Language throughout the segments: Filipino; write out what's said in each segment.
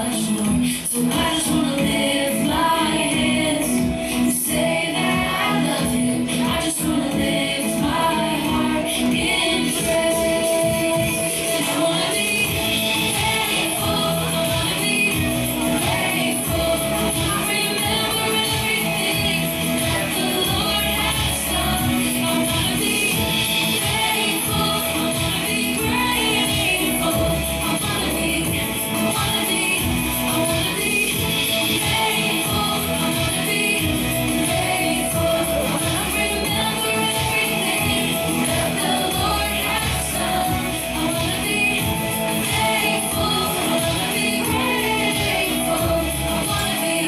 much more. So I just wanna lift my hands and say that I love him. I just wanna lift my heart in praise. And I wanna be thankful. I wanna be grateful. I wanna remember everything that the Lord has done. I wanna be thankful. I wanna be grateful. I wanna be thankful. I wanna be grateful. I wanna remember everything that the Lord has done. I wanna be thankful. I wanna be grateful. I wanna be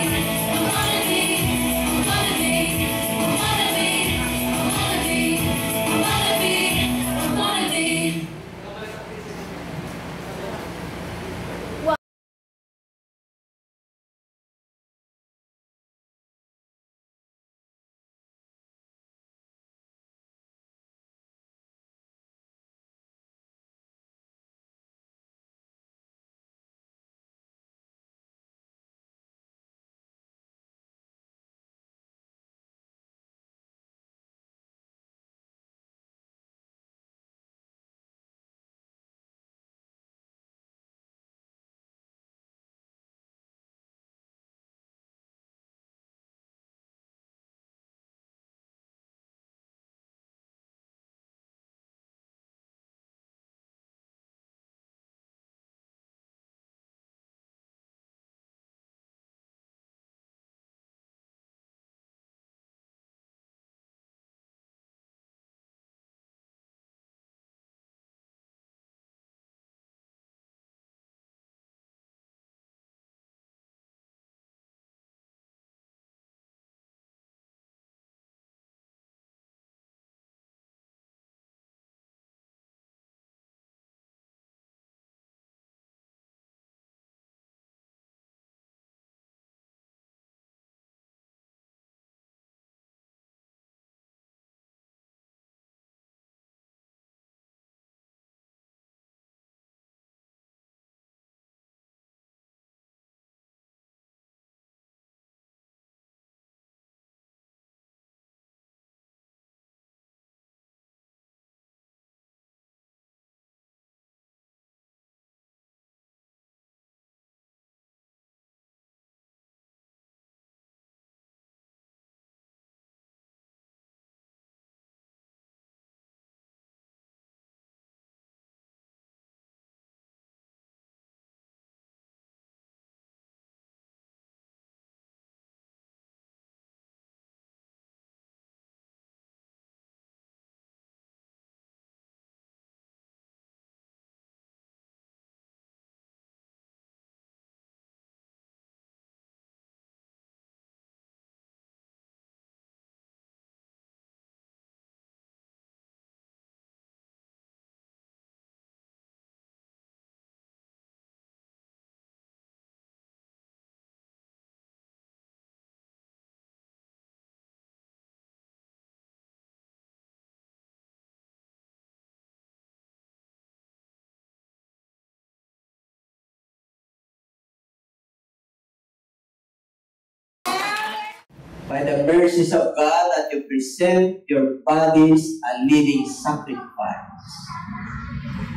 by the mercies of God, that you present your bodies a living sacrifice,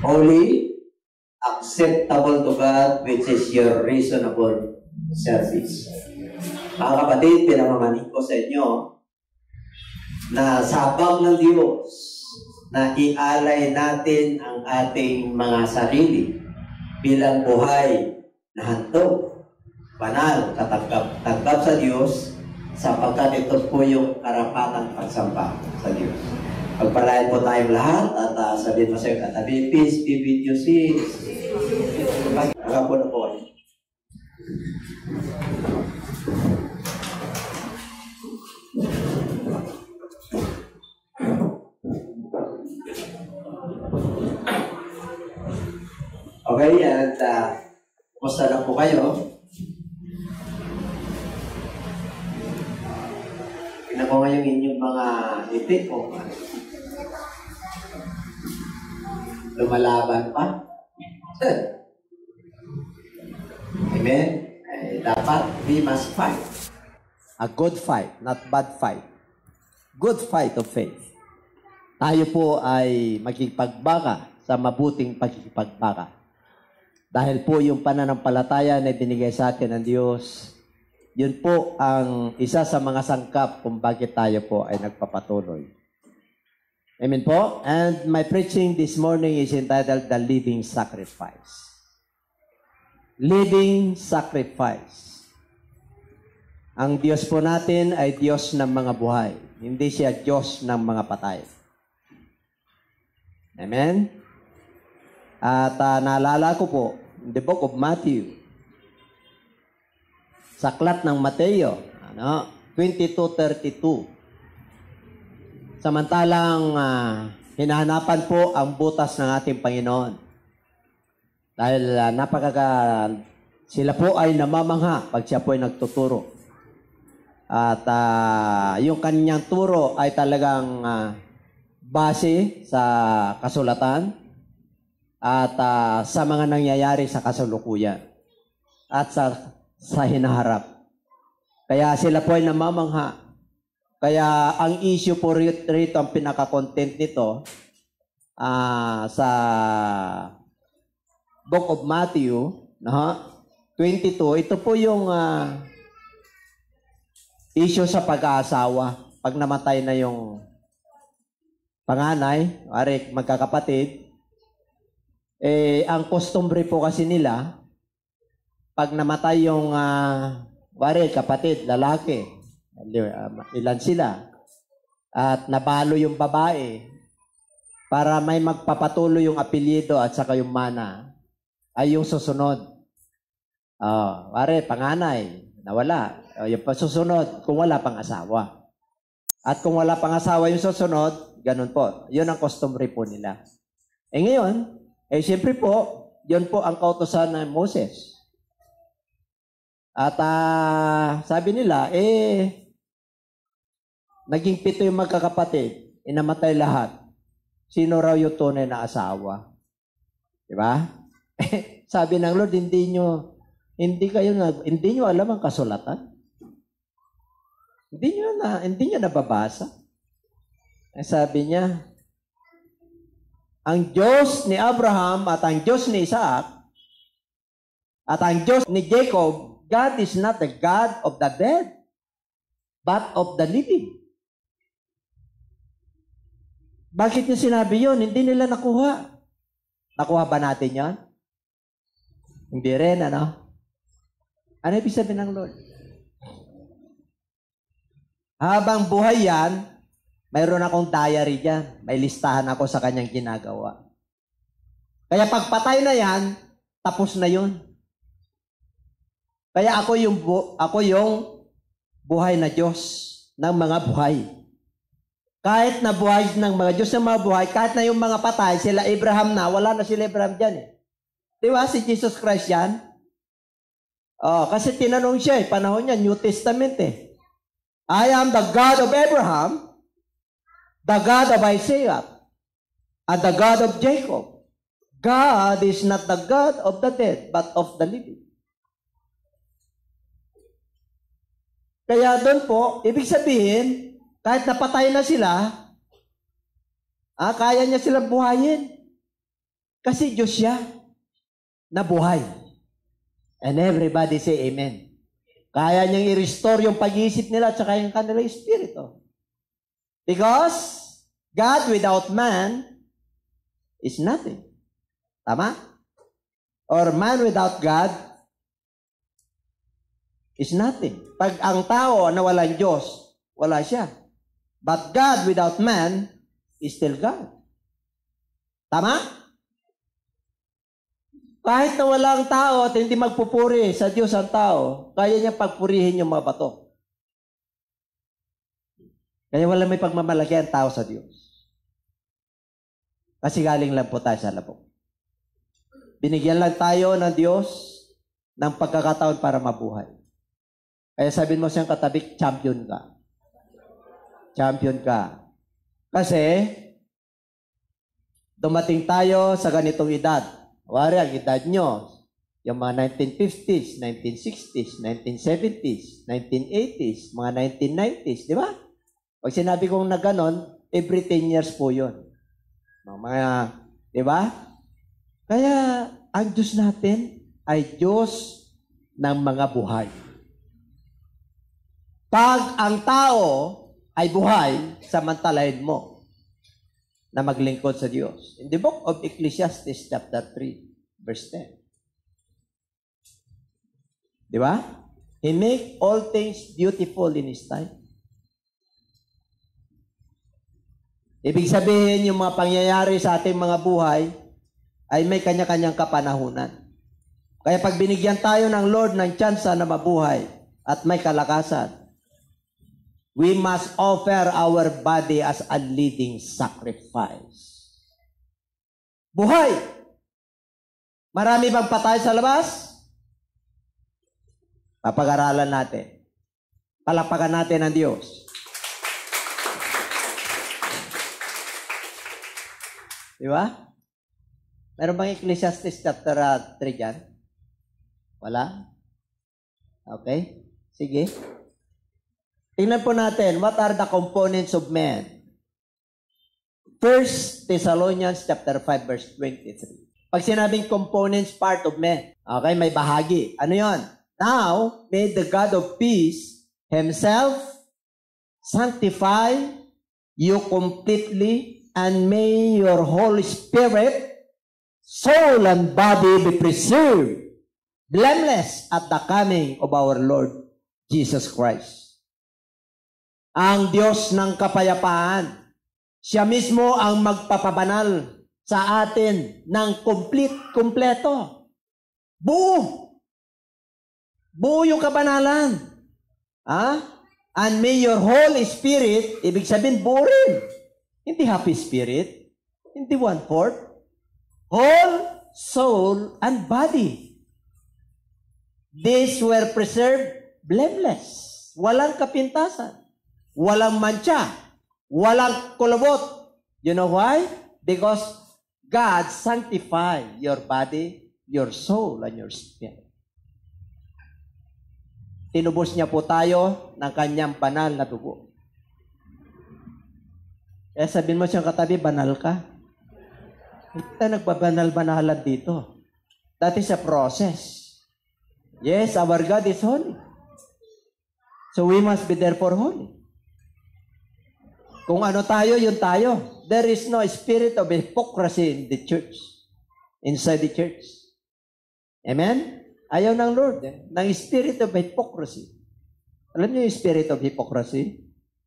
holy, acceptable to God, which is your reasonable service. Mga kapatid, pinamamanig ko sa inyo na sa habag ng Diyos na ialay natin ang ating mga sarili bilang buhay na handog, banal, katanggap sa Diyos, sapagkat ito po yung karapatang pagsamba sa Diyos. Pagpalain po tayong lahat at sabihin mo sa iyo katabi, peace be with you, sis. Pagkapo na po. Okay, at kumusta na po kayo? Tingnan ko ngayon inyong mga ngiti ko. Lumalaban pa? Amen? Dapat we must fight. A good fight, not bad fight. Good fight of faith. Tayo po ay magkipagbaka sa mabuting pagkikipagbaka. Dahil po yung pananampalataya na binigay sa atin ng Diyos, yun po ang isa sa mga sangkap kung bakit tayo po ay nagpapatuloy. Amen po? And my preaching this morning is entitled The Living Sacrifice. Living Sacrifice. Ang Diyos po natin ay Diyos ng mga buhay. Hindi siya Diyos ng mga patay. Amen? At naalala ko po, in the book of Matthew, sa aklat ng Mateo, 22:32. Samantalang hinahanapan po ang butas ng ating Panginoon. Dahil sila po ay namamangha pag siya po ay nagtuturo. At yung kanyang turo ay talagang base sa kasulatan at sa mga nangyayari sa kasalukuyan at sa hinaharap. Kaya sila po ay namamangha. Kaya ang issue po rito, ang pinaka-content nito sa Book of Matthew 22, ito po yung issue sa pag-aasawa. Pag namatay na yung panganay, magkakapatid, ang customary po kasi nila, pag namatay yung kapatid, lalaki, ilan sila, at nabalo yung babae, para may magpapatuloy yung apelyido at saka yung mana, ay yung susunod. Panganay, nawala. Yung pasusunod, kung wala pang asawa. At kung wala pang asawa yung susunod, ganun po. Yun ang customary po nila. Ngayon, siyempre po, yun po ang kautusan ng Moses. At sabi nila, naging 7 yung magkakapatid, inamatay lahat. Sino raw yung tunay na asawa? Diba? Sabi ng Lord, hindi nyo alam ang kasulatan. Hindi nyo nababasa. Sabi niya, ang Diyos ni Abraham at ang Diyos ni Isaac at ang Diyos ni Jacob, God is not the God of the dead, but of the living. Bakit niya sinabi yun? Hindi nila nakuha. Nakuha ba natin yan? Hindi rin, ano? Ano ibig sabihin ng Lord? Habang buhay yan, mayroon akong diary dyan. May listahan ako sa kanyang ginagawa. Kaya pagpatay na yan, tapos na yun. Kaya ako yung buhay na Diyos ng mga buhay. Kahit na buhay ng mga Diyos ng mga buhay, kahit na yung mga patay, sila Abraham na, wala na sila Abraham dyan eh. Di ba? Si Jesus Christ yan. Kasi tinanong siya panahon niya, New Testament eh. I am the God of Abraham, the God of Isaac, and the God of Jacob. God is not the God of the dead, but of the living. Kaya doon po, ibig sabihin, kahit napatay na sila, kaya niya silang buhayin. Kasi Diyos siya na buhay. And everybody say amen. Kaya niyang i-restore yung pag-iisip nila at saka yung kanilang espiritu. Because God without man is nothing. Tama? Or man without God is nothing. Pag ang tao na walang Diyos, wala siya. But God without man is still God. Tama? Kahit na walang tao at hindi magpupuri sa Diyos ang tao, kaya niya pagpurihin yung mga bato. Kaya wala may pagmamalaki ang tao sa Diyos. Kasi galing lang po tayo sa labok. Binigyan lang tayo ng Diyos ng pagkakataon para mabuhay. Kaya sabihin mo siyang katabi, champion ka. Champion ka. Kasi, dumating tayo sa ganitong edad. Wari, ang edad nyo, Yung mga 1950s, 1960s, 1970s, 1980s, mga 1990s, di ba? Pag sinabi kong na ganon, every 10 years po yun. Mga, di ba? Kaya, ang Diyos natin ay Diyos ng mga buhay. Pag ang tao ay buhay, samantalahin mo na maglingkod sa Diyos. In the book of Ecclesiastes chapter 3, verse 10. Di ba? He make all things beautiful in His time. Ibig sabihin, yung mga pangyayari sa ating mga buhay ay may kanya-kanyang kapanahunan. Kaya pag binigyan tayo ng Lord ng tsansa na mabuhay at may kalakasan, we must offer our body as a living sacrifice. Buhay! Marami bang patay sa labas? Papag-aralan natin. Palakpakan natin ang Diyos. Di ba? Meron bang Ecclesiastes chapter 3 dyan? Wala? Okay. Sige. Tingnan po natin, what are the components of man? 1 Thessalonians chapter 5 verse 23. Pag sinabing components, part of man. Okay, may bahagi. Ano yon? Now, may the God of peace Himself sanctify you completely, and may your Holy Spirit, soul and body be preserved, blameless at the coming of our Lord Jesus Christ. Ang Diyos ng kapayapaan, Siya mismo ang magpapabanal sa atin ng kompleto. Buo. Buo yung kabanalan. And may your Holy Spirit, ibig sabihin buo rin. Hindi happy spirit. Hindi 1/4. Whole, soul, and body. These were preserved blameless. Walang kapintasan. Walang mancha. Walang kulubot. You know why? Because God sanctified your body, your soul, and your spirit. Tinubos niya po tayo ng kanyang banal na dugo. Kaya sabihin mo siyang katabi, banal ka. Hindi tayo nagbabanal-banalan dito. That is a process. Yes, our God is holy. So we must be therefore holy. Kung ano tayo, yun tayo. There is no spirit of hypocrisy in the church. Inside the church. Amen? Ayaw ng Lord, ng spirit of hypocrisy. Alam niyo yung spirit of hypocrisy?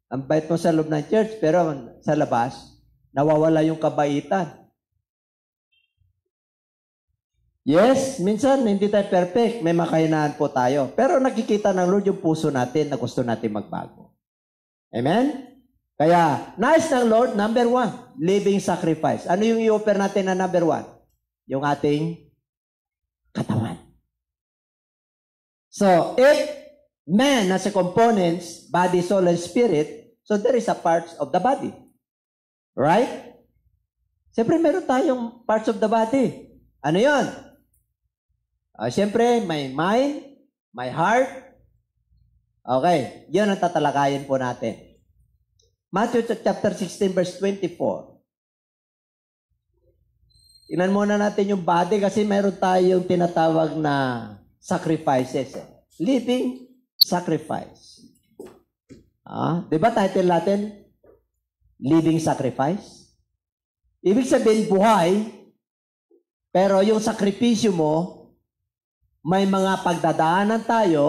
Ang bait mo sa loob ng church, pero sa labas, nawawala yung kabaitan. Yes, minsan hindi tayo perfect, may makahinaan po tayo. Pero nakikita ng Lord yung puso natin na gusto natin magbago. Amen? Kaya, nais ng Lord, number 1, living sacrifice. Ano yung i-offer natin na number 1? Yung ating katawan. So, if man has a components, body, soul, and spirit, so there is a parts of the body. Right? Siyempre, meron tayong parts of the body. Ano yun? Siyempre, may mind, may heart. Okay, yun ang tatalakayin po natin. Matthew chapter 16, verse 24. Tingnan muna natin yung body kasi meron tayong tinatawag na sacrifices. Living sacrifice. Diba title natin? Living sacrifice. Ibig sabihin buhay, pero yung sakripisyo mo, may mga pagdadaanan tayo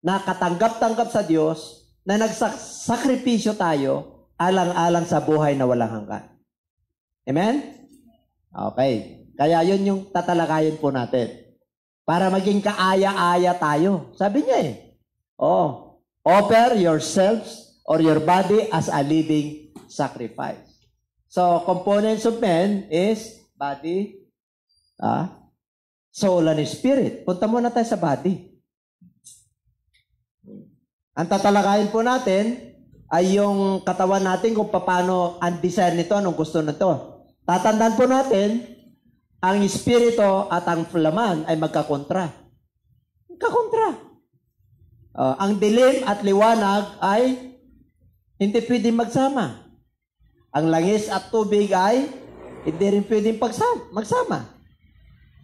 na katanggap-tanggap sa Diyos na nagsakripisyo tayo alang-alang sa buhay na walang hanggan. Amen? Okay. Kaya yun yung tatalakayin po natin. Para maging kaaya-aya tayo. Sabi niya offer yourselves or your body as a living sacrifice. So, components of man is body, soul, and spirit. Punta muna tayo sa body. Ang tatalakayin po natin ay yung katawan natin kung paano ang desire nito, anong gusto nito. Tatandaan po natin, ang espiritu at ang laman ay magkakontra. Magkakontra. Ang dilim at liwanag ay hindi pwedeng magsama. Ang langis at tubig ay hindi rin pwedeng magsama.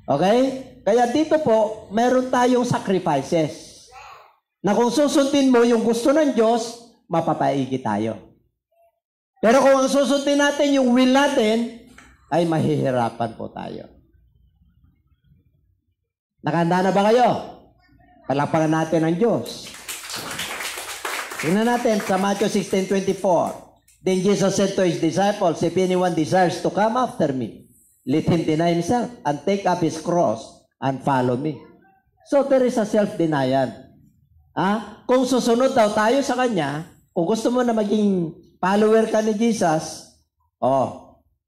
Okay? Kaya dito po, meron tayong sacrifices. Na kung susundin mo yung gusto ng Diyos, mapapaigi tayo. Pero kung ang susundin natin yung will natin, ay mahihirapan po tayo. Nakahanda na ba kayo? Palakpakan natin ang Diyos. Tingnan natin sa Matthew 16:24. Then Jesus said to his disciples, if anyone desires to come after me, let him deny himself and take up his cross and follow me. So there is a self-denial. Kung susunod daw tayo sa Kanya, kung gusto mo na maging follower ka ni Jesus,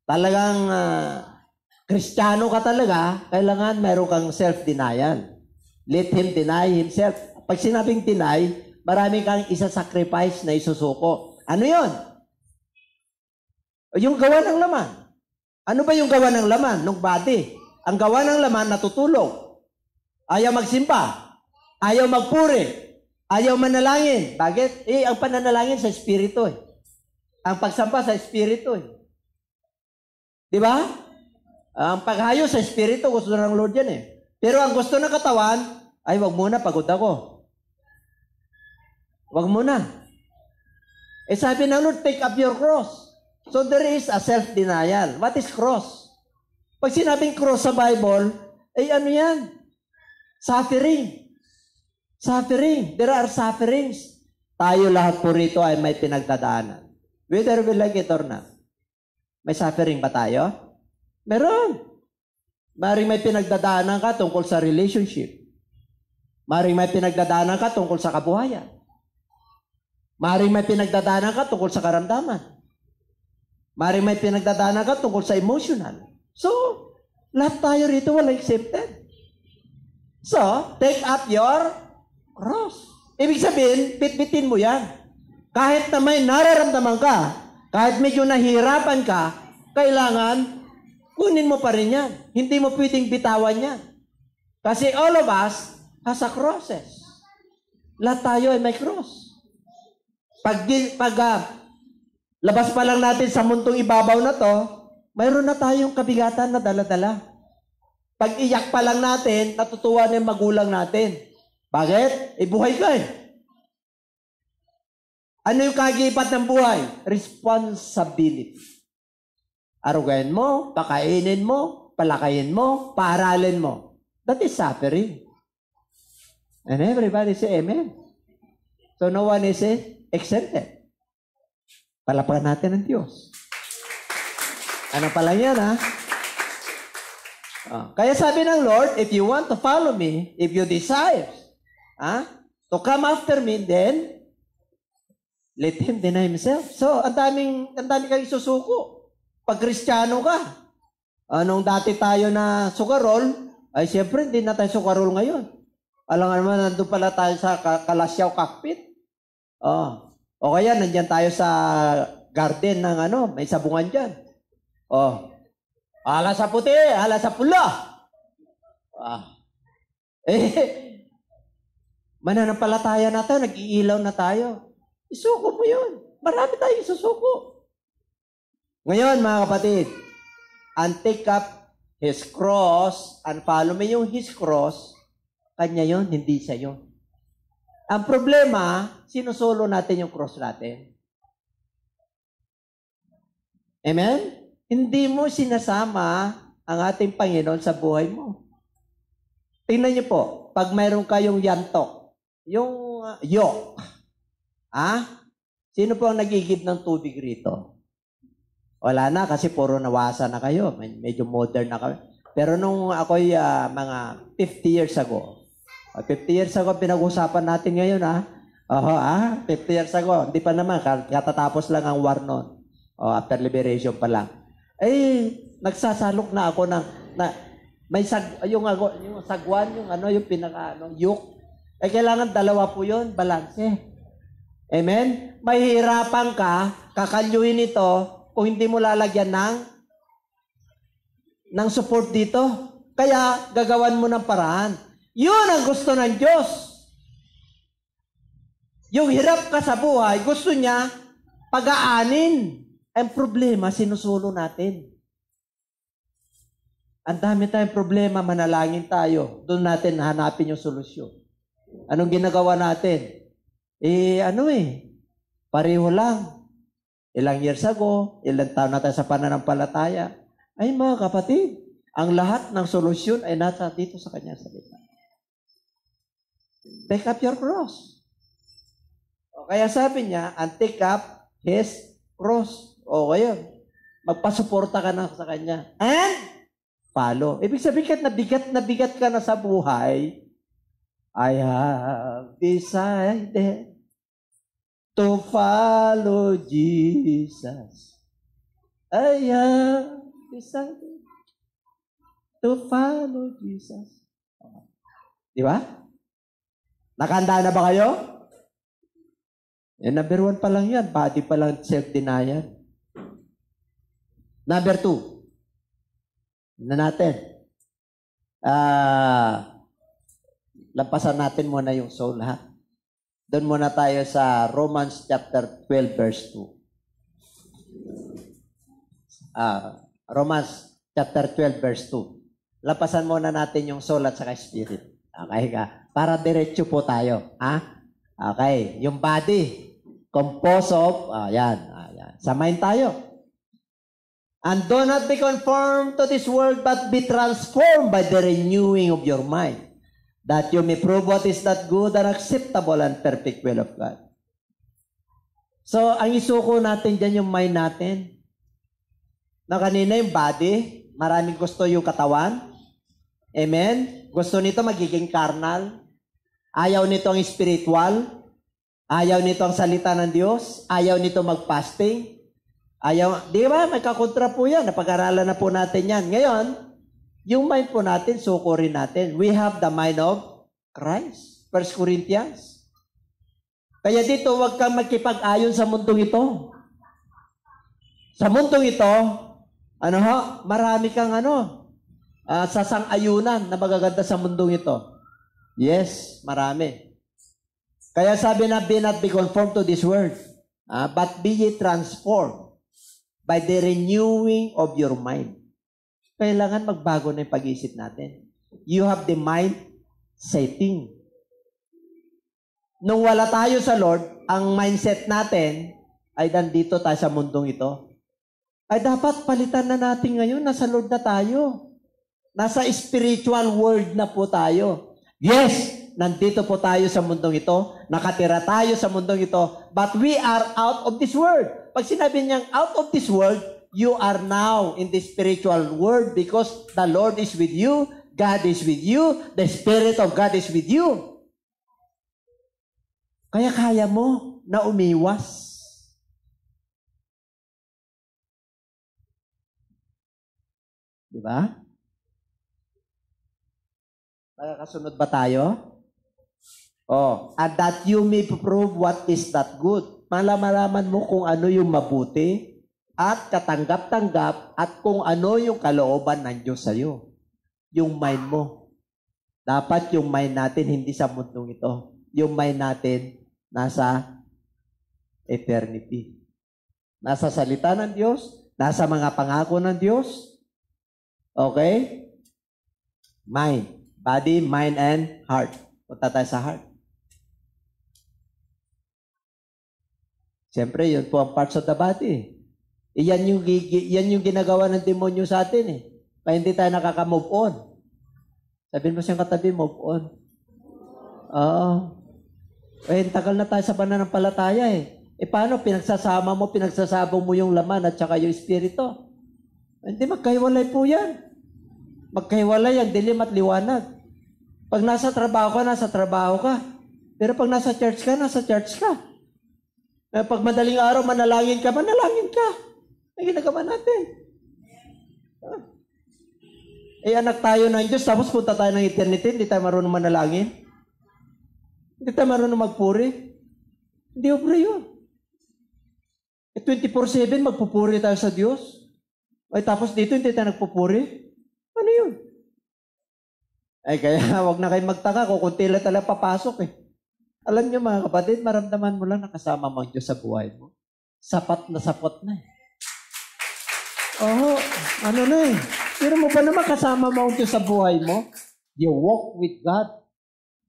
talagang Kristiyano ka talaga, kailangan meron kang self-denial. Let him deny himself. Pag sinabing deny, marami kang isa-sacrifice na isusuko. Ano yon? Yung gawa ng laman. Ano ba yung gawa ng laman? Nung body. Ang gawa ng laman, natutulog. Ayaw magsimba. Ayaw magpuri. Ayaw manalangin. Bakit? Ang pananalangin sa espiritu. Ang pagsamba sa espiritu. Di ba? Ang paghayo sa espiritu, gusto ng Lord yan Pero ang gusto ng katawan, ay wag muna, pagod ako. Wag muna. Sabi ng Lord, take up your cross. So there is a self-denial. What is cross? Pag sinabing cross sa Bible, ano yan? Suffering. Suffering. There are sufferings. Tayo lahat po rito ay may pinagdadaanan. Whether we like it or not. May suffering ba tayo? Meron. Maring may pinagdadaanan ka tungkol sa relationship. Maring may pinagdadaanan ka tungkol sa kabuhayan. Maring may pinagdadaanan ka tungkol sa karamdaman. Maring may pinagdadaanan ka tungkol sa emotional. So, lahat tayo rito wala accepted. So, take up your cross. Ibig sabihin, bitbitin mo yan. Kahit na may nararamdaman ka, kahit medyo nahihirapan ka, kailangan kunin mo pa rin yan. Hindi mo pwedeng bitawan yan. Kasi all of us has a crosses. Lahat tayo ay may cross. Pag labas pa lang natin sa mundong ibabaw na to, mayroon na tayong kabigatan na dala-dala. Pag iyak pa lang natin, natutuwa na yung magulang natin. Bakit? Buhay ka Ano yung kagipat ng buhay? Responsibility. Arugain mo, pakainin mo, palakayin mo, paaralin mo. That is suffering. And everybody say amen. So no one is exempted. Palapakan natin ng Diyos. Ano pala yan, Kaya sabi ng Lord, if you want to follow me, if you desire to come after me, then let him deny himself. So, ang daming kang isusuko. Pag Kristiyano ka, nung dati tayo na sugarol, ay siyempre, hindi na tayo sugarol ngayon. Alam nga naman, nandun pala tayo sa Kalasyaw cockpit. O kaya, nandyan tayo sa garden ng may sabungan dyan. Ala sa puti, ala sa pula. Mananampalataya na tayo, nag-iilaw na tayo. Isuko mo yun. Marami tayong isusuko. Ngayon, mga kapatid, and take up his cross and follow me yung his cross, kanya yun, hindi siya yun. Ang problema, sinusulo natin yung cross natin. Amen? Hindi mo sinasama ang ating Panginoon sa buhay mo. Tingnan niyo po, pag mayroon kayong yantok, yung yoke, sino po ang nagigib ng tubig rito? Wala na kasi puro nawasa na kayo. Medyo modern na kayo. Pero nung ako'y mga 50 years ago, 50 years ago pinag-usapan natin ngayon 50 years ago, hindi pa naman, katatapos lang ang war noon. After liberation pa lang. Nagsasalok na ako ng may yung sagwan, yung pinaka yoke. Kailangan dalawa po 'yon, balanse. Amen? Mahihirapan ka, kakalyuhin ito kung hindi mo lalagyan ng ng support dito. Kaya, gagawan mo ng paraan. Yun ang gusto ng Diyos. Yung hirap ka sa buhay, gusto niya pag-aanin. Ang problema, sinusulo natin. Ang dami tayong problema, manalangin tayo. Doon natin hanapin yung solusyon. Anong ginagawa natin? Pareho lang. Ilang years ago, ilang taon na tayo sa pananampalataya. Ay mga kapatid, ang lahat ng solusyon ay nasa dito sa kanya salita. Take up your cross. O kaya sabi niya, and take up his cross. O ngayon, magpasuporta ka na sa kanya. And follow. Ibig sabihin, na bigat ka na sa buhay, I have decided to follow Jesus. I have decided to follow Jesus. Di ba? Nakahanda na ba kayo? Number 1 pa lang yan. Body pa lang self-denial. Number 2. Na natin. Lampasan natin muna yung soul, ha? Doon muna tayo sa Romans chapter 12, verse 2. Romans chapter 12, verse 2. Lampasan muna natin yung soul at saka spirit. Okay ka? Para diretso po tayo. Ha? Okay. Yung body, composed of, yan. Sa mind tayo. And do not be conformed to this world, but be transformed by the renewing of your mind, that you may prove what is that good and acceptable and perfect will of God. So, ang isuko natin dyan yung mind natin. Na kanina yung body, maraming gusto yung katawan. Amen? Gusto nito magiging carnal. Ayaw nito ang spiritual. Ayaw nito ang salita ng Diyos. Ayaw nito mag-fasting. Ayaw, di ba? May kakontra po yan. Napag-aralan na po natin yan. Ngayon, yung mind po natin, suko rin natin. We have the mind of Christ. 1 Corinthians. Kaya dito, huwag kang magkipag-ayon sa mundong ito. Sa mundong ito, marami kang sasang-ayunan na magaganda sa mundong ito. Yes, marami. Kaya sabi na, be not be conformed to this world, but be ye transformed by the renewing of your mind. Kailangan magbago na yung pag-iisip natin. You have the mind setting. Nung wala tayo sa Lord, ang mindset natin ay nandito tayo sa mundong ito. Ay dapat palitan na natin ngayon, nasa Lord na tayo. Nasa spiritual world na po tayo. Yes, nandito po tayo sa mundong ito, nakatira tayo sa mundong ito, but we are out of this world. Pag sinabi niyang out of this world, you are now in the spiritual world because the Lord is with you, God is with you, the Spirit of God is with you. Kaya mo na umiwas. Diba? Kasunod ba tayo? And that you may prove what is that good. Malaman mo kung ano yung mabuti at katanggap-tanggap at kung ano yung kalooban ng Diyos sa'yo. Yung mind mo. Dapat yung mind natin hindi sa mundong ito. Yung mind natin nasa eternity. Nasa salita ng Diyos, nasa mga pangako ng Diyos. Okay? Mind. Body, mind, and heart. Punta tayo sa heart. Siyempre, yun po ang parts of the body. Yan yung ginagawa ng demonyo sa atin . Kaya hindi tayo nakaka-move on. Sabihin mo siyang katabi, move on. Oo. Tagal na tayo sa pananampalataya . Paano? Pinagsasabong mo yung laman at saka yung espiritu. Hindi, magkahiwalay po yan. Magkahiwalay ang dilim at liwanag. Pag nasa trabaho ka, nasa trabaho ka. Pero pag nasa church ka, nasa church ka. Pag madaling araw, manalangin ka. Ay ginagawa natin. Anak tayo ng Diyos, tapos punta tayo ng eternity, hindi tayo marunong manalangin. Hindi tayo marunong magpuri. Hindi obre yun. 24/7, magpupuri tayo sa Diyos. Ay tapos dito, hindi tayo nagpupuri. Ay, kaya wag na kayo magtaka kung kunti lang talaga papasok eh. Alam niyo mga kapatid, maramdaman mo lang nakasama mo ang Diyos sa buhay mo. Sapat na eh. Oo, ano na eh. Pero mo pa naman kasama mo ang Diyos sa buhay mo? You walk with God.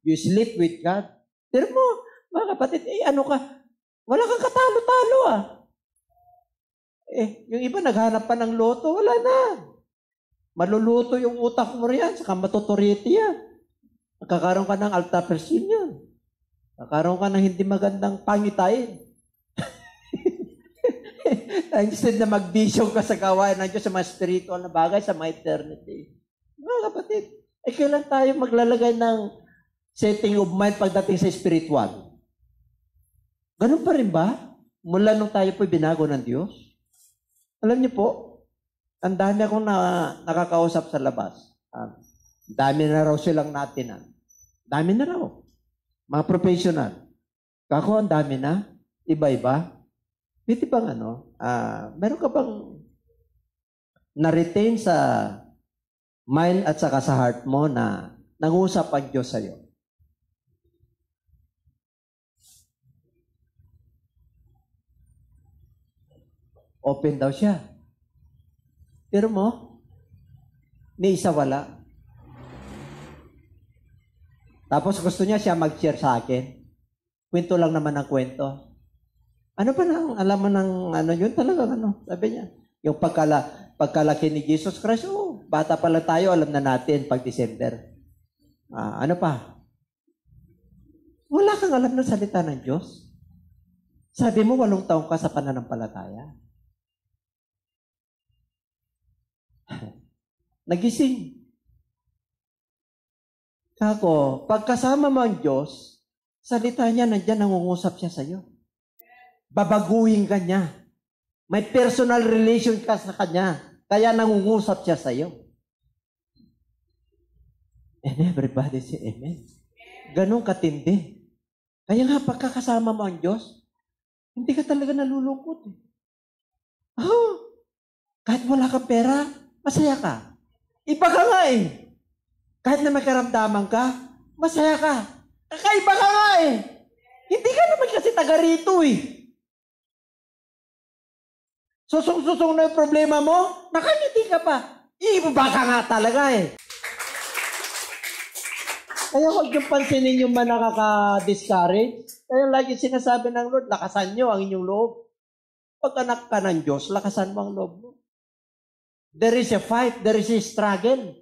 You sleep with God. Pero mo, mga kapatid, ano ka? Wala kang katalo-talo ah. Yung iba naghanap pa ng loto, wala na. Maluluto yung utak mo riyan, saka matuturiti yan. Magkakaroon ka ng alta-persin yan. Magkakaroon ka ng hindi magandang pangitain. Instead na mag-vision ka sa gawain ng Diyos sa mga spiritual na bagay, sa mga eternity. Mga kapatid, kailan tayo maglalagay ng setting of mind pagdating sa spiritual? Ganun pa rin ba? Mula nung tayo po binago ng Diyos? Alam niyo po, ang dami akong nakakausap sa labas. Dami na raw silang natinan. Dami na raw. Mga professional. Kako, ang dami na. Iba-iba. Pwede bang meron ka bang na-retain sa mind at saka sa heart mo na nangusap ang Diyos sa'yo? Open daw siya. Pero mo, ni isa wala. Tapos gusto niya siya mag-share sa akin. Kwento lang naman ang kwento. Ano pa nang alam mo ng yun talaga sabi niya. Yung pagkalaki ni Jesus Christ, bata pa lang tayo, alam na natin pag December. Ano pa? Wala kang alam ng salita ng Diyos. Sabi mo, 8 taong ka sa pananampalataya. Nagising. Kako, pagkasama mo ang Diyos, salita niya, nandiyan nangungusap siya sa'yo. Babaguhin ka niya. May personal relation ka sa kanya. Kaya nangungusap siya sa'yo. And everybody say amen. Ganun katindi. Kaya nga, pagkakasama mo ang Diyos, hindi ka talaga nalulungkot eh. Kahit wala kang pera, masaya ka. Iba ka nga eh. Kahit na may karamdaman ka, masaya ka. Kakaiba ka nga eh. Hindi ka naman kasi taga rito eh. Susong-susong na yung problema mo, nakangiti ka pa. Iba ka nga talaga eh. Kaya huwag yung pansinin yung mga nakaka-discourage. Kaya lagi sinasabi ng Lord, lakasan nyo ang inyong loob. Pag anak ka ng Diyos, lakasan mo ang loob mo. There is a fight, there is a struggle.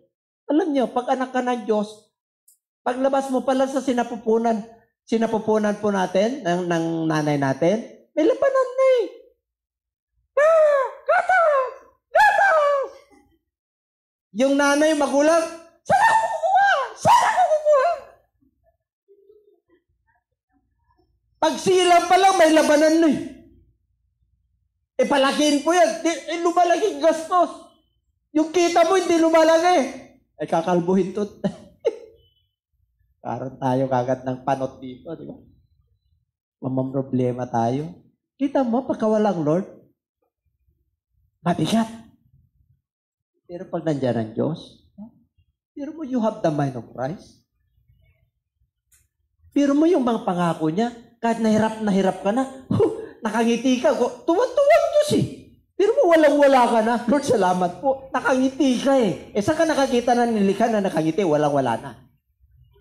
Alam nyo, pag anak ka ng Diyos, paglabas mo pala sa sinapupunan po natin, ng nanay natin, may labanan na eh. Gatas! Gatas! Yung nanay, magulang, saan ako kukuha? Saan ako kukuha? Pag silang pa lang, may labanan na eh. Palakihin po yan. Lumalaki gastos. Yung kita mo, hindi lumalaki. Kakalbuhin to. Karoon tayo kagad ng panot dito, di ba? Mamamroblema tayo. Kita mo, pagka walang Lord, mabigat. Pero pag nandiyan ang Diyos, pero mo you have the mind of Christ. Pero mo yung mga pangako niya, kahit na hirap ka na, nakangiti ka, tuwan-tuwan Diyos eh. Pero mo walang-wala ka na, Lord, salamat po, nakangiti ka eh. Saan ka nakakita na nilikha na nakangiti, walang-wala na?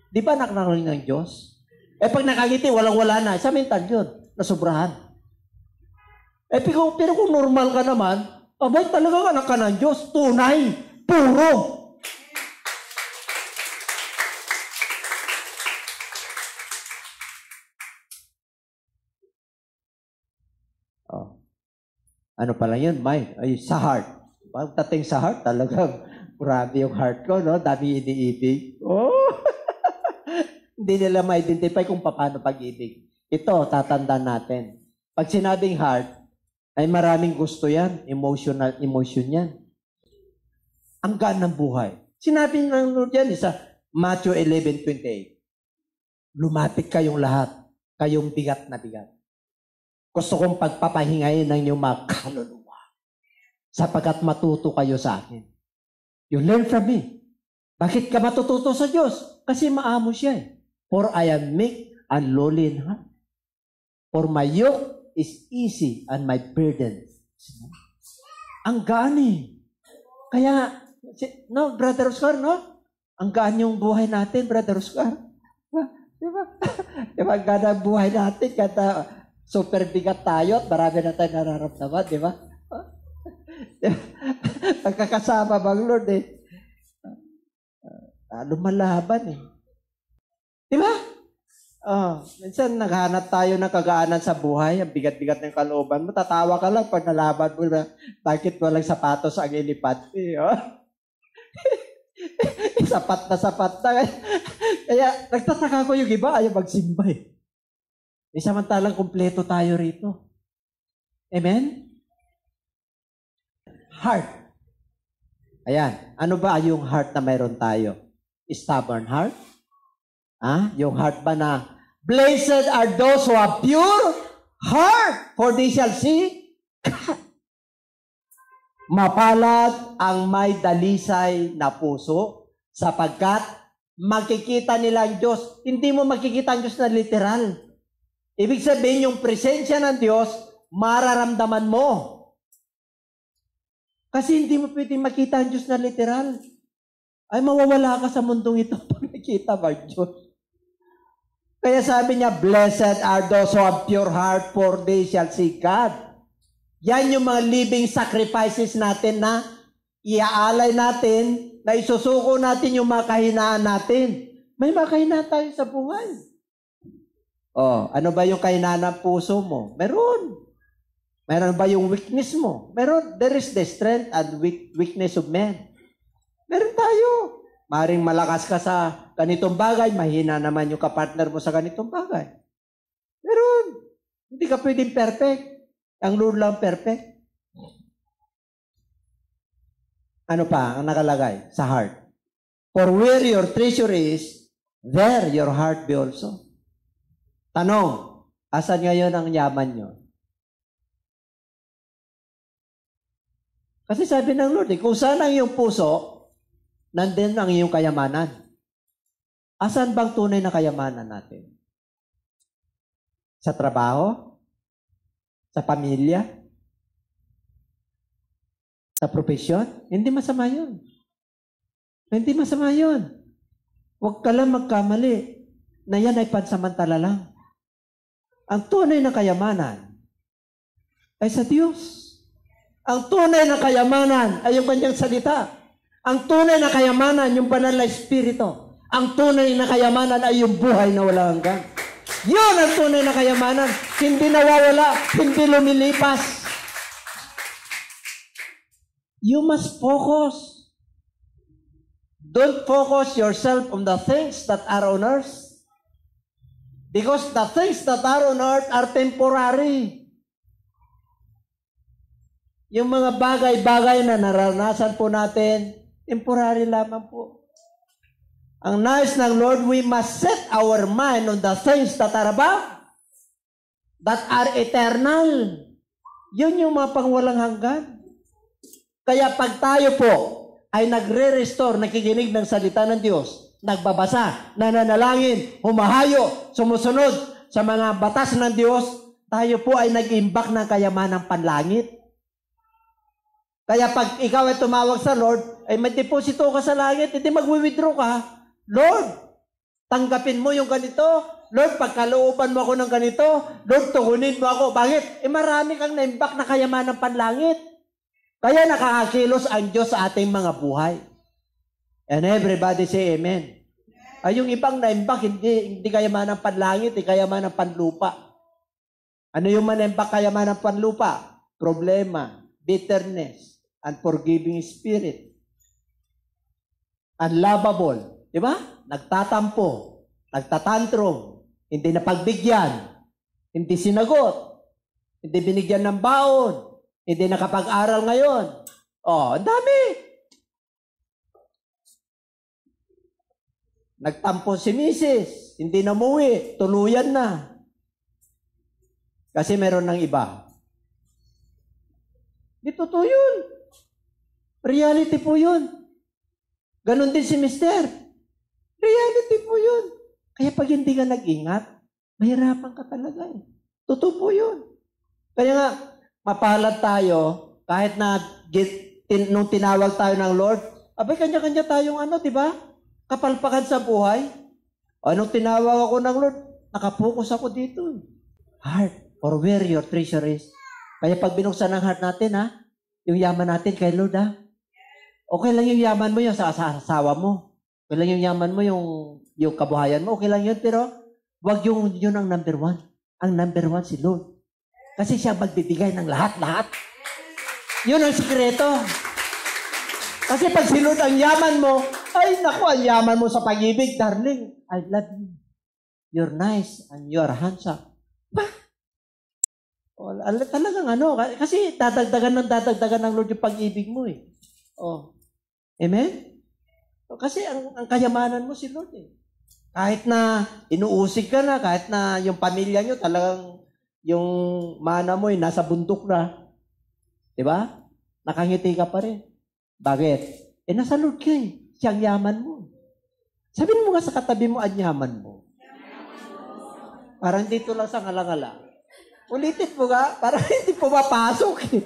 Di ba nakangiti ng Diyos? Pag nakangiti, walang-wala na, sa mental yun, nasubrahan. Pero kung normal ka naman, abay talaga anak ka ng Diyos, tunay, puro. Ano pala yun, mind? Ay, sa heart. Pagdating sa heart, talagang grabe yung heart ko, no? Dami iniibig. Hindi nila ma-identify kung paano pag-ibig. Ito, tatandaan natin. Pag sinabing heart, ay maraming gusto yan. Emotion yan. Ang gaan ng buhay. Sinabi ng Lord yan, sa Matthew 11:28. Lumapit kayong lahat. Kayong bigat na bigat. Gusto kong pagpapahingayin ng inyong mga kaluluwa. Sapagkat matuto kayo sa akin. You learn from me. Bakit ka matututo sa Diyos? Kasi maamo siya eh. For I am meek and lowly in heart. For my yoke is easy and my burden. Ang gaan eh. Kaya, no, Brother Oscar, no? Ang gaan yung buhay natin, Brother Oscar. Diba? Diba, ang gaan ang buhay natin, kata super bigat tayo at marami na tayo nararamdaman, di ba? Pagkakasama bang Lord eh. Lumalaban eh. Di ba? Minsan naghanap tayo ng kagaanan sa buhay, ang bigat-bigat ng kalooban mo, tatawa ka lang pag nalaban mo na bakit walang sapatos ang ilipat. Sapat na. Kaya nagtataka ko yung iba, ayaw magsimba eh. Samantalang kumpleto tayo rito. Amen? Heart. Ayan. Ano ba yung heart na mayroon tayo? Stubborn heart? Yung heart ba na, blessed are those who have pure heart, for they shall see God. Mapalad ang may dalisay na puso, sapagkat makikita nila ang Diyos. Hindi mo makikita ang Diyos na literal. Ibig sabihin, yung presensya ng Diyos, mararamdaman mo. Kasi hindi mo pwedeng makita ang Diyos na literal. Ay, mawawala ka sa mundong ito pag nakita ba ang Diyos? Kaya sabi niya, blessed are those who have pure heart, for they shall see God. Yan yung mga living sacrifices natin na iaalay natin, na isusuko natin yung mga kahinaan natin. May mga kahinaan tayo sa buhay. Ano ba yung kahinaan ng puso mo? Meron. Meron ba yung weakness mo? Meron. There is the strength and weakness of men. Meron tayo. Maring malakas ka sa ganitong bagay, mahina naman yung kapartner mo sa ganitong bagay. Meron. Hindi ka pwedeng perfect. Ang Lord lang perfect. Ano pa ang nakalagay sa heart? For where your treasure is, there your heart be also. Tanong, asan ngayon ang yaman nyo? Kasi sabi ng Lord, kung saan ang iyong puso, nandun ang iyong kayamanan. Asan bang tunay na kayamanan natin? Sa trabaho? Sa pamilya? Sa profesyon? Hindi masama yun. Hindi masama yun. Huwag ka lang magkamali na yan ay pansamantala lang. Ang tunay na kayamanan ay sa Diyos. Ang tunay na kayamanan ay yung kanyang salita. Ang tunay na kayamanan, yung banal na espiritu. Ang tunay na kayamanan ay yung buhay na walang hanggan. Yun ang tunay na kayamanan. Hindi nawawala, hindi lumilipas. You must focus. Don't focus yourself on the things that are on earth. Because the things that are on earth are temporary. Yung mga bagay-bagay na naranasan po natin, temporary lamang po. Ang nais ng Lord, we must set our mind on the things that are above, that are eternal. Yun yung mga pangwalang hanggan. Kaya pag tayo po ay nagre-restore, nakikinig ng salita ng Diyos, nagbabasa, nananalangin, humahayo, sumusunod sa mga batas ng Diyos, tayo po ay nag-imbak ng kayamanang panlangit. Kaya pag ikaw ay tumawag sa Lord, ay may deposito ka sa langit, hindi mag-withdraw ka. Lord, tanggapin mo yung ganito. Lord, pagkalooban mo ako ng ganito. Lord, tugunin mo ako. Bakit? Marami kang naimbak na kayamanang panlangit. Kaya nakakakilos ang Diyos sa ating mga buhay. And everybody say amen. Ay, yung ibang naimbak, hindi kayamanang panlangit, hindi kayamanang panlupa. Ano yung manaimbak kayamanang panlupa? Problema, bitterness, unforgiving spirit, unlovable. Di ba? Nagtatampo, nagtatantrum, hindi napagbigyan, hindi sinagot, hindi binigyan ng baon, hindi nakapag-aral ngayon. Ang dami. Nagtampo si misis, hindi na umuwi, tuluyan na. Kasi meron ng iba. Di totoo yun. Reality po yun. Ganon din si Mister. Reality po yun. Kaya pag hindi ka nag-ingat, mahirapan ka talaga eh. Totoo po yun. Kaya nga, mapalad tayo, kahit na nung tinawag tayo ng Lord, abay, kanya-kanya tayong di ba? Kapalpakan sa buhay. O, nung tinawag ako ng Lord, nakapokus ako dito. Heart, or where your treasure is. Kaya pag binuksan ng heart natin, yung yaman natin kay Lord, okay lang yung yaman mo yung sa asawa mo. Okay lang yung yaman mo, yung kabuhayan mo. Okay lang yun, pero wag yun ang number one. Ang number one si Lord. Kasi siya magbibigay ng lahat-lahat. Yun ang sikreto. Kasi pag si Lord ang yaman mo, ay naku, ang yaman mo sa pag-ibig, darling, I love you. You're nice and you're handsome. Talagang kasi dadagdagan ng Lord yung pag-ibig mo eh. Oh. Amen? Kasi ang kayamanan mo si Lord eh. Kahit na inuusig ka na, kahit na yung pamilya nyo talagang yung mana mo nasa bundok na. Diba? Nakangiti ka pa rin. Bakit? Nasa Lord ka eh. Siyang yaman mo. Sabihin mo nga sa katabi mo, ang yaman mo. Parang dito lang sa ngala-ngala. Ulitin mo nga, parang hindi pumapasok eh.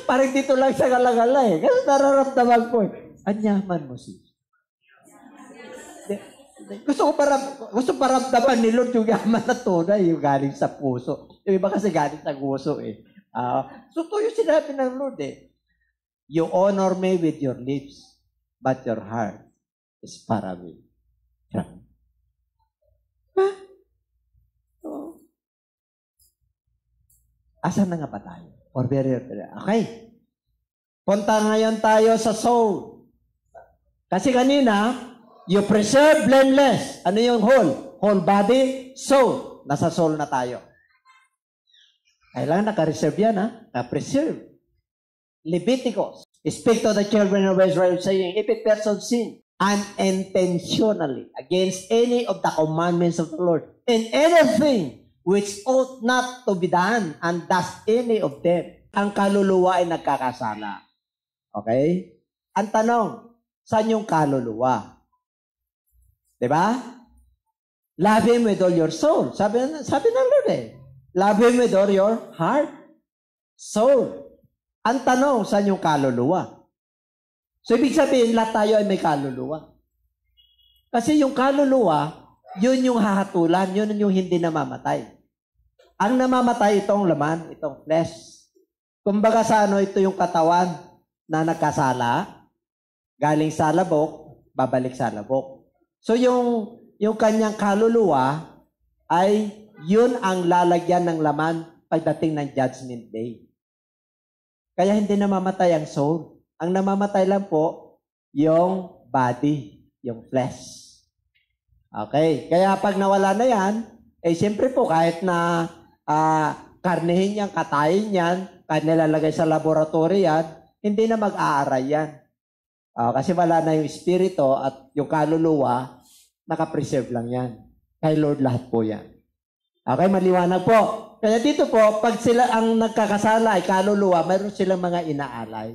Parang dito lang sa ngala-ngala eh. Kasi nararamdaman ko eh. Ang yaman mo sis. Gusto paramdaman ni Lord yung yaman na tunay, yung galing sa puso. Yung iba kasi galing sa puso eh. So to yung sinabi ng Lord eh. You honor me with your lips, but your heart is far away from me. So, asan na nga ba tayo? Or very. Okay. Punta ngayon tayo sa soul. Kasi kanina, you preserve blameless. Ano yung whole? Whole body, soul. Nasa soul na tayo. Kailangan naka-reserve yan, Naka-preserve. Leviticus. Speak to the children of Israel, saying, if a person sin unintentionally against any of the commandments of the Lord, in anything which ought not to be done, and does any of them, ang kaluluwa ay nagkakasala. Okay? Ang tanong, saan yung kaluluwa? Diba? Love Him with all your soul. Sabi ng Lord eh. Love Him with all your heart, soul. Ang tanong, saan yung kaluluwa? So, ibig sabihin, lahat tayo ay may kaluluwa. Kasi yung kaluluwa, yun yung hahatulan, yun yung hindi namamatay. Ang namamatay, itong laman, itong flesh. Kumbaga sa ito yung katawan na nagkasala, galing sa labok, babalik sa labok. So, yung kanyang kaluluwa ay yun ang lalagyan ng laman pagdating ng Judgment Day. Kaya hindi namamatay ang soul. Ang namamatay lang po, yung body, yung flesh. Okay. Kaya pag nawala na yan, siyempre po kahit na karnehin yan, katayin yan, kahit nilalagay sa laboratory yan, hindi na mag-aaray yan. Kasi wala na yung espiritu at yung kaluluwa, nakapreserve lang yan. Kay Lord lahat po yan. Okay, maliwanag po. Kaya dito po, pag sila ang nagkakasala ay kaluluwa, mayroon silang mga inaalay.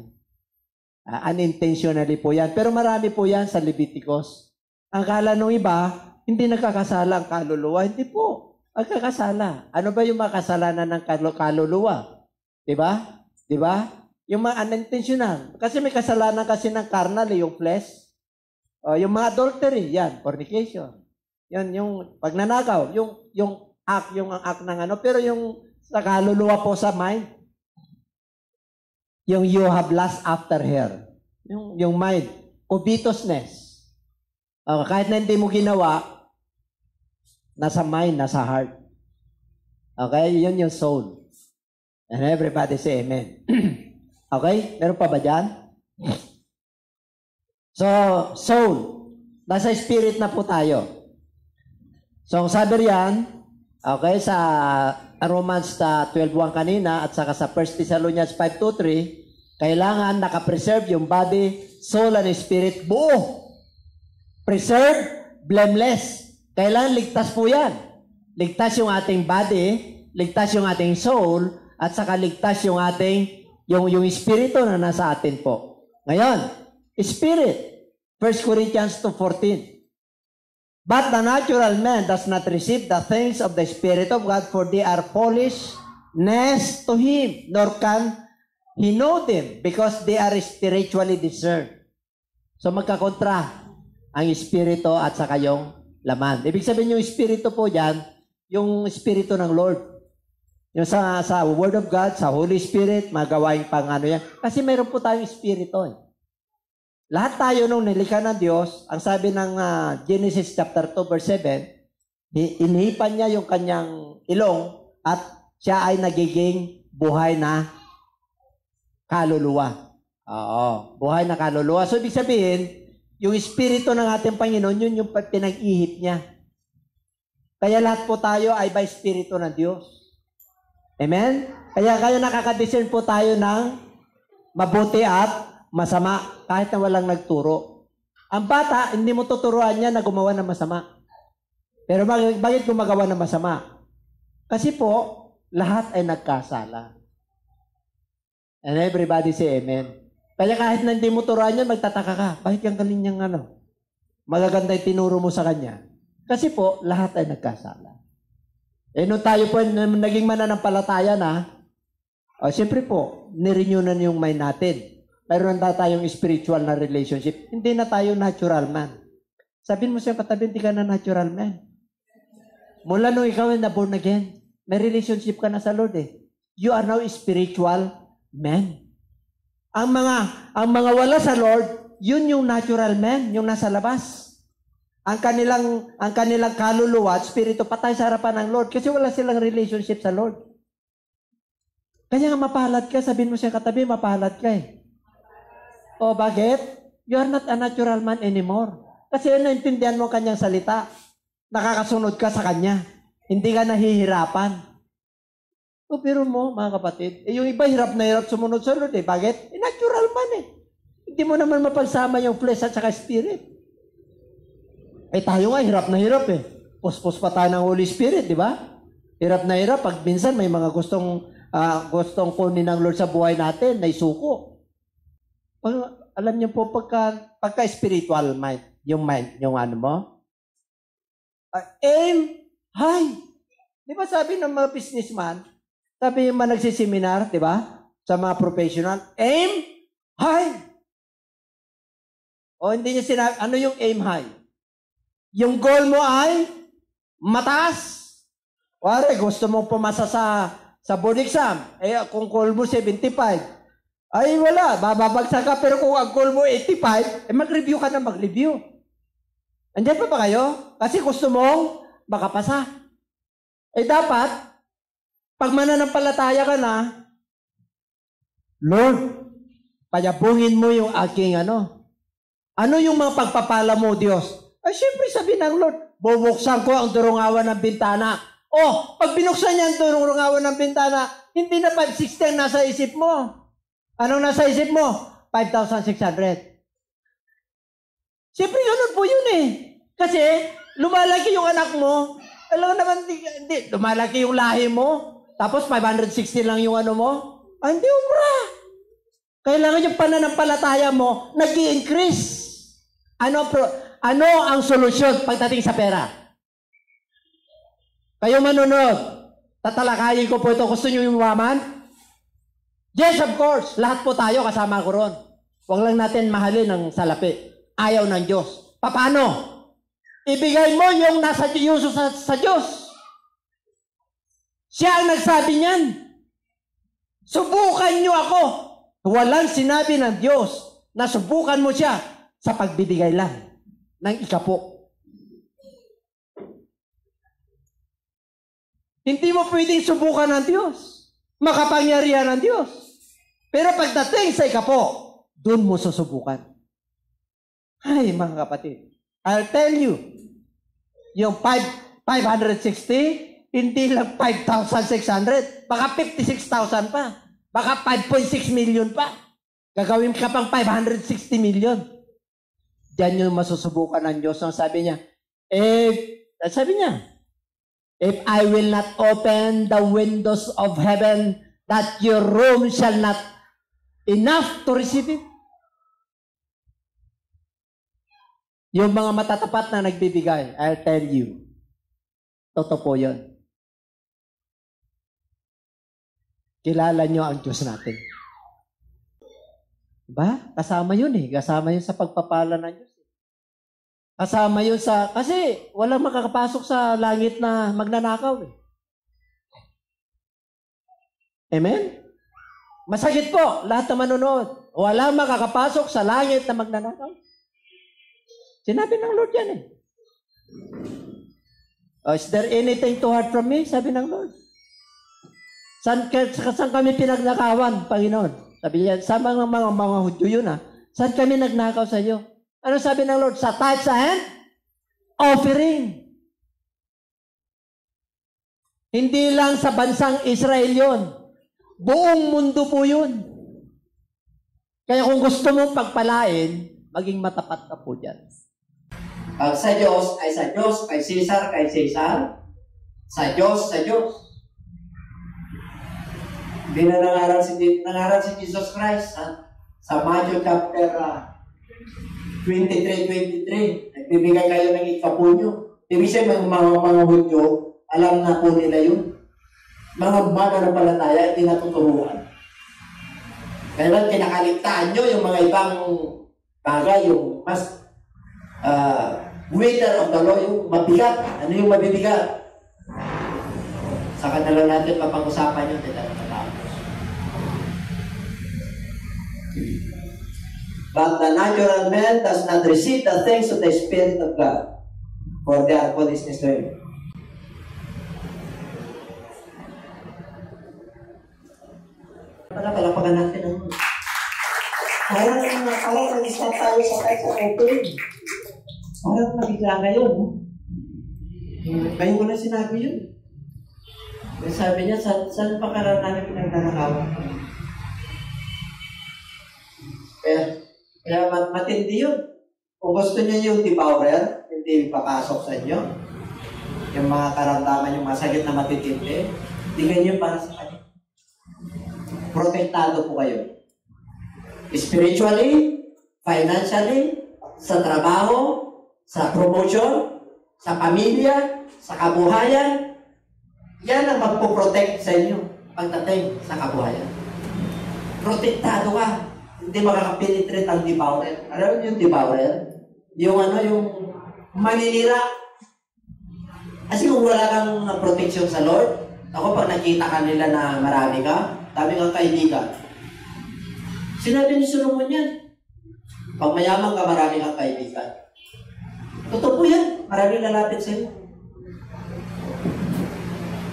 Unintentionally po yan. Pero marami po yan sa Leviticus. Ang kala nung iba, hindi nagkakasala ang kaluluwa. Hindi po. Nagkakasala. Ano ba yung mga kasalanan ng kaluluwa? Diba? Diba? Yung mga unintentional. Kasi may kasalanan kasi ng carnal, yung flesh. Yung mga adultery, yan, fornication. Yan, yung pagnanakaw, yung act ng pero yung sa kaluluwa po sa mind, yung you have lust after her. Yung mind, covetousness. Kahit na hindi mo ginawa, nasa mind, nasa heart. Okay? Yun yung soul. And everybody say amen. Okay? Meron pa ba dyan? So, soul. Nasa spirit na po tayo. So, ang sabi riyan, okay, sa Romans 12:1 kanina at saka sa 1 Thessalonians 5:2-3, kailangan nakapreserve yung body, soul, and spirit buo. Preserve, blameless. Kailangan ligtas po yan. Ligtas yung ating body, ligtas yung ating soul, at saka ligtas yung ating, yung espiritu na nasa atin po. Ngayon, spirit. 1 Corinthians 2:14. But the natural man does not receive the things of the Spirit of God, for they are foolishness to him, nor can he know them, because they are spiritually discerned. So magkakontra ang Espiritu at saka yung laman. Ibig sabihin yung Espiritu po dyan, yung Espiritu ng Lord. Yung sa Word of God, sa Holy Spirit, magawaing pang yan. Kasi mayroon po tayong Espiritu. Lahat tayo nung nilikha ng Diyos, ang sabi ng Genesis chapter 2 verse 7, inihipan niya yung kanyang ilong at siya ay nagiging buhay na kaluluwa. Oo, buhay na kaluluwa. So, ibig sabihin, yung Espiritu ng ating Panginoon, yun yung pinag-ihip niya. Kaya lahat po tayo ay by Espiritu ng Diyos. Amen? Kaya nakakadiscern po tayo ng mabuti at masama, kahit na walang nagturo. Ang bata, hindi mo tuturuan niya na gumawa ng masama. Pero bakit gumagawa ng masama? Kasi po, lahat ay nagkasala. And everybody say amen. Kaya kahit na hindi mo turuan niya, magtataka ka. Bakit yung galing niyang magaganda yung tinuro mo sa kanya? Kasi po, lahat ay nagkasala. Nung tayo po naging mananampalataya na, siyempre po, nirenew na yung mind natin. Mayroon na tayong spiritual na relationship. Hindi na tayo natural man. Sabihin mo siya katabi, hindi ka na natural man. Mula nung ikaw na born again, may relationship ka na sa Lord You are now spiritual man. Ang mga wala sa Lord, yun yung natural man, yung nasa labas. Ang kanilang kaluluwa at spirito patay sa harapan ng Lord kasi wala silang relationship sa Lord. Kaya nga mapalad ka, sabihin mo siya katabi, mapalad ka O bakit? You are not a natural man anymore. Kasi naintindihan mo kanyang salita. Nakakasunod ka sa kanya. Hindi ka nahihirapan. Pero mo, mga kapatid, yung iba hirap na hirap sumunod sa Lord Bakit? Natural man Hindi mo naman mapagsama yung flesh at saka spirit. Tayo nga, hirap na hirap Puspos pa tayo ng Holy Spirit, di ba? Hirap na hirap. Pag minsan may mga gustong kunin ng Lord sa buhay natin, na isuko. Alam niyo po, pagka-spiritual mind, yung ano mo, aim high. Di ba sabi ng mga businessman, sabi yung mga nagsiseminar, di ba? Sa mga professional, aim high. O hindi niya sinabi, ano yung aim high? Yung goal mo ay mataas. Wari, gusto mong pumasa sa board exam. Kung goal mo 75, ay wala, bababagsak ka. Pero kung ang goal mo 85, mag-review ka na mag-review. Andiyan pa ba kayo? Kasi gusto mong makapasa. Dapat, pag mananampalataya ka na, Lord, payabungin mo yung aking ano yung mga pagpapala mo, Diyos? Siyempre sabi ng Lord, bubuksan ko ang durungawan ng bintana. Pag binuksan niya ang durungawan ng bintana, hindi na 560 ang nasa isip mo. Anong nasa isip mo? 5,600. Siyempre, ganun po yun Kasi, lumalaki yung anak mo. Alam naman, hindi. Lumalaki yung lahi mo. Tapos, 560 lang yung ano mo. Hindi, umra. Kailangan yung pananampalataya mo, nag-i-increase. Ano ang solusyon pagdating sa pera? Kayo manunod. Tatalakayin ko po ito. Gusto nyo yung umaman? Yes, of course. Lahat po tayo kasama ko ron. Huwag lang natin mahalin ng salapi. Ayaw ng Diyos. Paano? Ibigay mo yung nasa uso sa Diyos. Siya ang nagsabi niyan. Subukan niyo ako. Walang sinabi ng Diyos na subukan mo siya sa pagbibigay lang ng ikapo. Hindi mo pwedeng subukan ng Diyos. Makapangyarihan ng Diyos. Pero pagdating sa ikapo, doon mo susubukan. Ay, mga kapatid, I'll tell you, yung 560, hindi lang 5,600, baka 56,000 pa, baka 5.6 million pa. Gagawin ka pang 560 million. Diyan yung masusubukan ng Diyos. Sabi niya, if I will not open the windows of heaven, that your room shall not enough to receive it. Yung mga matatapat na nagbibigay, I'll tell you. Totoo po yun. Kilala nyo ang Diyos natin. Diba? Kasama yun eh. Kasama yun sa pagpapala ng Diyos. Kasama yun sa... Kasi walang makakapasok sa langit na magnanakaw eh. Amen? Masakit po, lahat na manonood. Walang makakapasok sa langit na magnanakaw. Sinabi ng Lord yan eh. Oh, is there anything too hard from me? Sabi ng Lord. Saan kami pinagnakawan, Panginoon? Sabi niya, sa mga Hudyo yun ha. Saan kami nagnakaw sa iyo? Ano sabi ng Lord? Sa tithes and offering. Hindi lang sa bansang Israel yun. Buong mundo po yun. Kaya kung gusto mong pagpalain, maging matapat ka po dyan. Pag sa Diyos ay sa Diyos, kay Cesar, kay Cesar. Sa Diyos, sa Diyos. Hindi na nangaral si Jesus Christ sa Matthew chapter 23. Nagbibigay kayo ng ikapunyo. Ibig sabihin, mga Hudyo, alam na po nila yun. Mga mananampalataya, hindi natuturuan. Kaya kinakaligtaan nyo yung mga ibang bagay, yung mas greater of the law, yung mabigat. Ano yung mabibigat? Sa kanila natin mapag-usapan yun, hindi natin matapos. But the natural man does not receive the things of the Spirit of God, for they are foolishness to him. Palapagan natin ang parang nag-stop tayo sa text sa open. Parang nabigla kayo, no? Kayo ko na sinabi yun. Sabi niya, saan pa karang namin pinagdanakawan? Kaya matindi yun. Kung gusto niyo yung devourer, hindi papasok sa inyo. Yung mga karamdaman, yung masakit na matitindi, hindi ganyan para sa kanya. Protektado po kayo. Spiritually, financially, sa trabaho, sa promotion, sa pamilya, sa kabuhayan. Yan ang magpo-protect sa inyo pagdating sa kabuhayan. Protektado ka. Hindi makakapenetrate ang devourer. Alam mo yung devourer? Yung yung maninira. Kasi kung wala kang protection sa Lord, ako pag nakita ka nila na marami ka, dami kang kaibigan. Sinabi ni Solomon yan. Pag mayaman ka, marami kang kaibigan. Totoo po yan. Maraming lalapit sa iyo.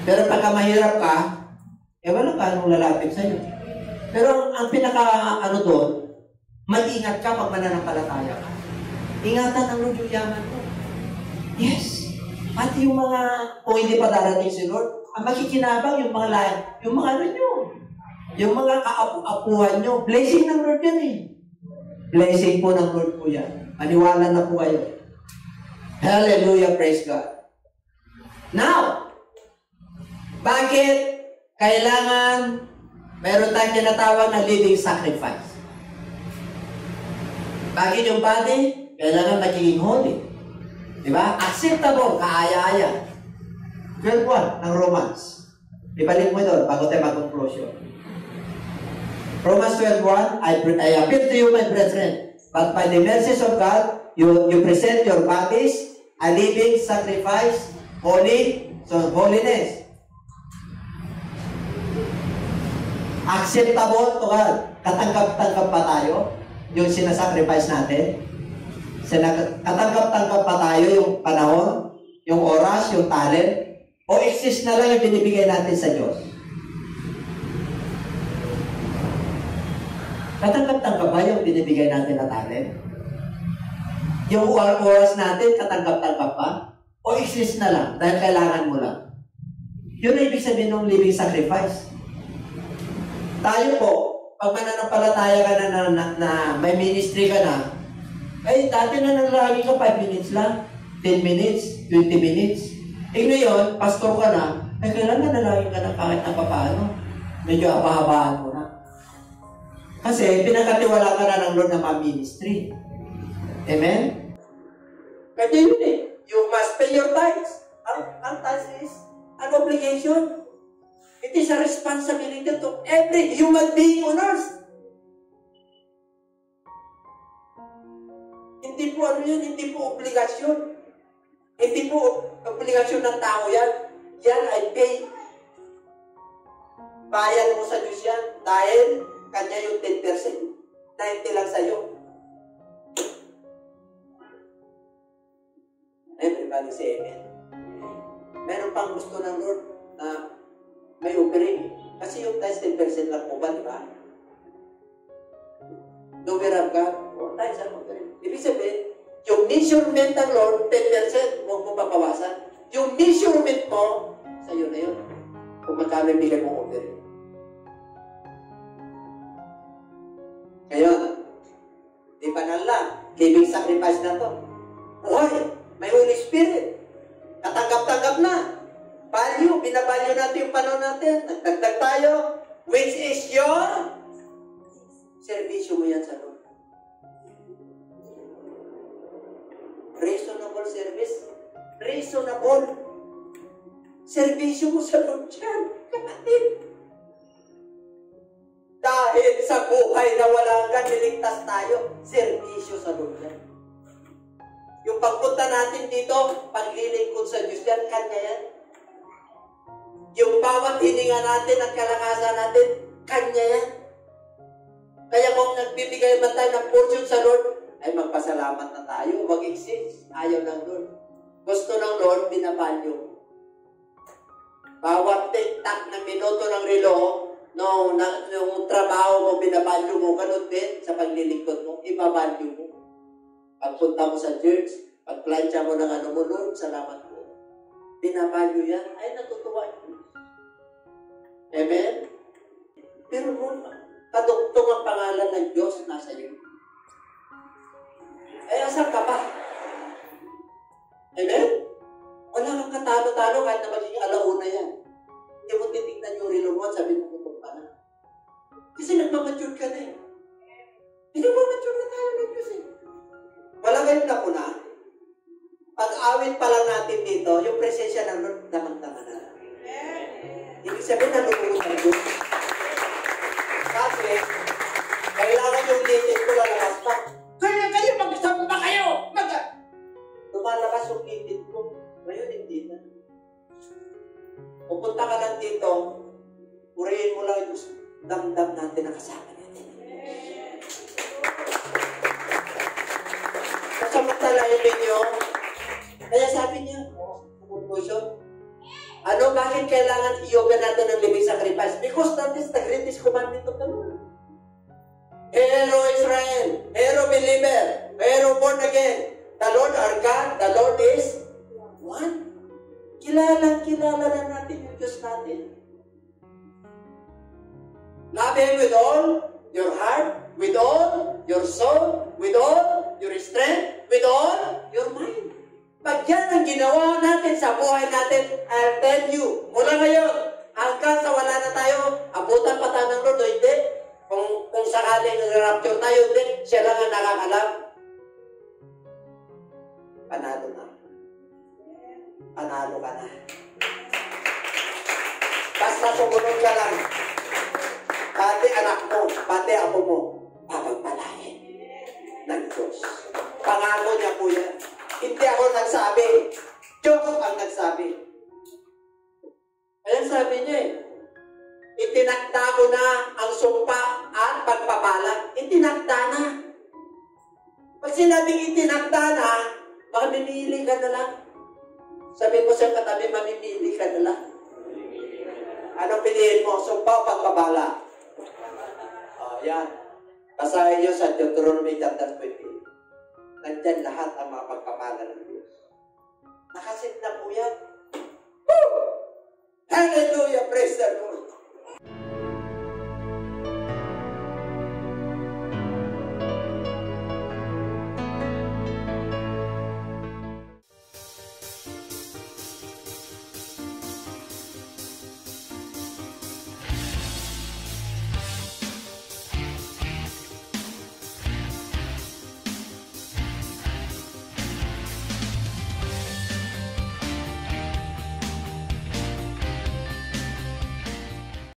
Pero pagka mahirap ka, wala ka anong lalapit sa iyo. Pero ang pinaka doon, mag-ingat ka pag mananampalataya ka. Ingatan ang Lord yung yaman mo. Yes. Pati yung mga, kung hindi pa darating si Lord, ang makikinabang yung mga layan, yung mga nyo, yung mga kaapu-apuhan nyo, blessing ng Lord yan eh. Blessing po ng Lord po yan. Maniwala na po kayo. Hallelujah, praise God. Now, bakit kailangan mayroon tayong tinatawag na living sacrifice? Bakit yung body? Kailangan magiging holy. Diba? Acceptable, kaaya-aya. 12:1 ng Romans. Ibalik mo doon bago tayo mag-conclusion. Romans 12:1, I appeal to you, my brethren, but by the mercies of God, you present your bodies a living sacrifice, holy, so holiness. Acceptable to God. Katanggap-tanggap pa tayo yung sinasacrifice natin. Katanggap-tanggap pa tayo yung panahon, yung oras, yung talent, o exist na lang yung binibigay natin sa Diyos. Katanggap-tanggap ba yung binibigay natin na talent? Yung oras natin, katanggap-tanggap pa? O exist na lang dahil kailangan mo lang? Yun ang ibig sabihin ng living sacrifice. Tayo po, pag mananampalataya ka na may ministry ka na, ay dati na nanalangin ka 5 minutes lang, 10 minutes, 20 minutes. Ngayon, pastor ka na, ay kailangan nanalangin ka na kahit na papaano. Medyo apahabaan mo na. Kasi pinakatiwala ka na ng Lord na ma-ministry. Amen? Kanya yun eh. You must pay your tithes. Ang tithes is an obligation. It is a responsibility to every human being on earth. Hindi po ano yan, hindi po obligasyon. Hindi po obligasyon ng tao yan. Yan ay pay. Bayan mo sa Diyos yan dahil kanya yung 10%. 90 lang sa'yo. Everybody say amen. Meron pang gusto ng Lord na may offering. Kasi yung tithes 10% lang po ba, di ba? Numeral ka, o tithes ang offering. Ibig sabihin, yung measurement ng Lord, 10%, huwag mo papawasan. Yung measurement mo, sa'yo na yun. Kung magkano bigay mong offering. Ngayon, di banal lang. Living sacrifice na to. Buhay, may Holy Spirit. Katanggap-tanggap na. Value, binavalue natin yung panahon natin. Nagdagdag tayo, which is your servisyo mo yan sa Lord. Reasonable service. Reasonable. Servisyo mo sa Lord yan, kapatid. Dahil sa buhay na wala ka, niligtas tayo, servisyo sa Lord yan. Yung pagpunta natin dito, paglilingkod sa Diyos yan, kanya yan. Yung bawat hininga natin at kalakasan natin, kanya yan. Kaya kung nagbibigay ba tayo ng portion sa Lord, ay magpasalamat na tayo, mag-exist. Ayaw ng Lord. Gusto ng Lord, binabalyo. Bawat tik-tak na minuto ng relo, yung trabaho mo, binabalyo mo, ganun din sa paglilingkod mo, ibabalyo mo. Pagpunta mo sa church, pagplansya mo ng ano mo, Lord, salamat mo. Binabalyo yan, ay natutuwa yun. Amen? Pero mo, kadugtong ang pangalan ng Diyos nasa iyo. Ay, asan ka ba? Amen? Wala kang katalo-talo kahit na magiging alauna yan. Hindi mo titignan yung relo mo at sabi mo kung pa na. Kasi nagmamature ka na eh. Hindi mo mature na tayo ng Diyos eh. Wala kayong napuna. Pag-awit pa lang natin dito, yung presensya ng Lord, damang-dama na. Ibig sabihin na lumuhod ng Diyos. Kasi, kailangan yung litin ko lalabas pa. Kaya kayo, magsamba kayo! Lumalabas yung litin ko. Ngayon, hindi na. Pupunta ka lang dito, purihin mo lang yung damdam natin na kasama natin. Kasamantalahin ninyo, kaya sabi niya, conclusion, bakit kailangan i-yoga natin ng living sacrifice? Because that is the greatest commandment of the Lord. Hello Israel, hello believer, hello born again. The Lord our God, the Lord is one. Kilala na natin yung Diyos natin. Love Him with all your heart, with all your soul, with all your strength, with all your mind. Pag yan ang ginawa natin sa buhay natin, I'll tell you, mula ngayon, hanggang sa wala na tayo, abutan pa tayo ng Lord o hindi. Kung sakaling nag-rapture tayo, hindi, siya lang ang nakakalam. Panalo na. Panalo ka na. Basta sumunod ka lang. Pati anak mo, pati ako mo, papagpalain ng Diyos. Pangako niya po yan. Hindi ako nagsabi. Diyos ang nagsabi. Kaya sabi niya itinakda ko na ang sumpa at pagpapalag. Itinakda na. Pag sinabing itinakda na, baka mamimili ka na lang. Sabi mo sa katabi, mamimili ka na lang. Anong piliin mo? Sumpa o pagpapala? Yan. Basahin nyo sa Deuteronomy chapter 20. Nandyan lahat ang mga pagpapala ng Diyos. Nakasit na po yan. Woo! Hallelujah! Praise the Lord!